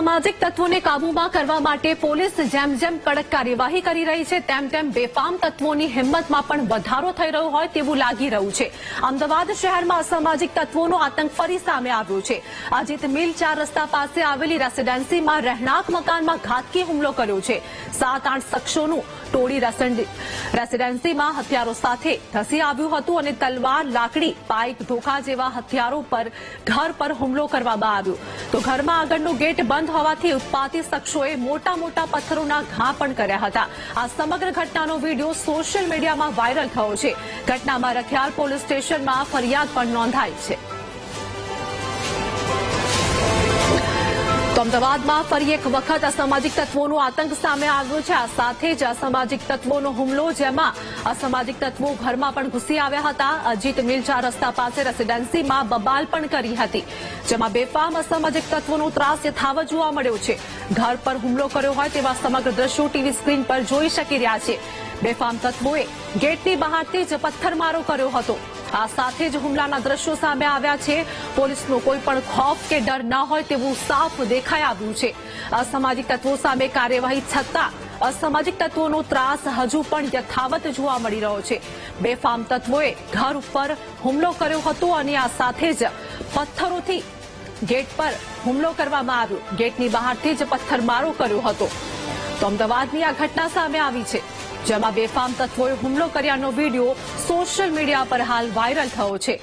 અસામાજિક તત્વોને કાબૂમાં કરવા માટે પોલીસ જેમ જેમ કડક કાર્યવાહી કરી રહી છે તેમ તેમ બેફામ તત્વોની હિંમતમાં પણ વધારો થઈ રહ્યો હોય તેવું લાગી રહ્યું છે। અમદાવાદ શહેરમાં અસામાજિક તત્વોનો આતંક ફરી સામે આવ્યો છે। અજીત મિલ 4 રસ્તા પાસે આવેલી રેસીડેન્સીમાં રહેણાંક મકાનમાં ઘાતકી હુમલો કર્યો છે। 7-8 શખ્સોનું ટોળી રેસીડેન્સીમાં હથિયારો સાથે ધસી આવ્યું હતું અને તલવાર, લાકડી, પાઇપ, ધોકા જેવા હથિયારો પર ઘર પર હુમલો કરવામાં આવ્યો તો ઘરમાં આગળનો ગેટ બંધ હોવાથી ઉત્પાતી શખ્સોએ મોટા મોટા પથ્થરોના ઘા પણ કર્યા હતા। આ સમગ્ર ઘટનાનો વિડીયો સોશિયલ મીડિયામાં વાયરલ થયો છે। ઘટનામાં રખિયાલ પોલીસ સ્ટેશનમાં ફરિયાદ પણ નોંધાઈ છે। તો અમદાવાદમાં ફરી એક વખત અસામાજિક તત્વોનો આતંક સામે આવ્યો છે। આ સાથે જ અસામાજિક તત્વોનો હુમલો, જેમાં અસામાજિક તત્વો ઘરમાં પણ ઘૂસી આવ્યા હતા। અજીત મિલ 4 રસ્તા પાસે રેસીડેન્સીમાં બબાલ પણ કરી હતી, જેમાં બેફામ અસામાજિક તત્વોનો ત્રાસ યથાવત જોવા મળ્યો છે। ઘર પર હુમલો કર્યો હોય તેવા સમગ્ર દ્રશ્યો ટીવી સ્ક્રીન પર જોઈ શકી રહ્યા છે। બેફામ તત્વોએ ગેટની બહારથી જ પથ્થરમારો કર્યો હતો। આ સાથે જ હુમલાના દ્રશ્યો સામે આવ્યા છે। પોલીસનો કોઈ પણ ખોફ કે ડર ન હોય તેવું સાફ દેખાઈ આવ્યું છે। અસામાજિક તત્વો સામે કાર્યવાહી છતાં અસામાજિક તત્વોનો ત્રાસ હજુ પણ યથાવત જોવા મળી રહ્યો છે। બેફામ તત્વોએ ઘર ઉપર હુમલો કર્યો હતો અને આ સાથે જ પથ્થરોથી ગેટ પર હુમલો કરવામાં આવ્યો। ગેટની બહારથી જ પથ્થરમારો કર્યો હતો। તો અમદાવાદની આ ઘટના સામે આવી છે, જેમાં બેફામ તત્વોએ હુમલો કર્યાનો વિડીયો સોશિયલ મીડિયા પર હાલ વાયરલ થયો છે।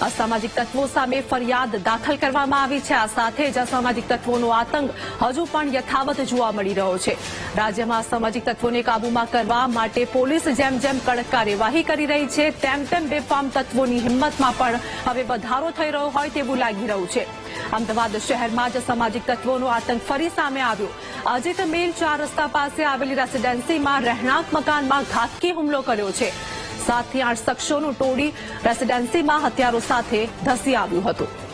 અસામાજિક તત્વો સામે ફરિયાદ દાખલ કરવામાં આવી છે। આ સાથે જ અસામાજિક તત્વોનો આતંક હજુ પણ યથાવત જોવા મળી રહ્યો છે। રાજ્યમાં અસામાજિક તત્વોને કાબૂમાં કરવા માટે પોલીસ જેમ જેમ કડક કાર્યવાહી કરી રહી છે તેમ તેમ બેફામ તત્વોની હિંમતમાં પણ હવે વધારો થઈ રહ્યો હોય તેવું લાગી રહ્યું છે। અમદાવાદ શહેરમાં જ અસામાજિક તત્વોનો આતંક ફરી સામે આવ્યો। અજીત મિલ 4 રસ્તા પાસે આવેલી રેસીડેન્સીમાં રહેણાંક મકાનમાં ઘાતકી હુમલો કર્યો છે। 7 થી 8 શખ્સોનું ટોળી રેસીડેન્સીમાં હથિયારો સાથે ધસી આવ્યું હતું।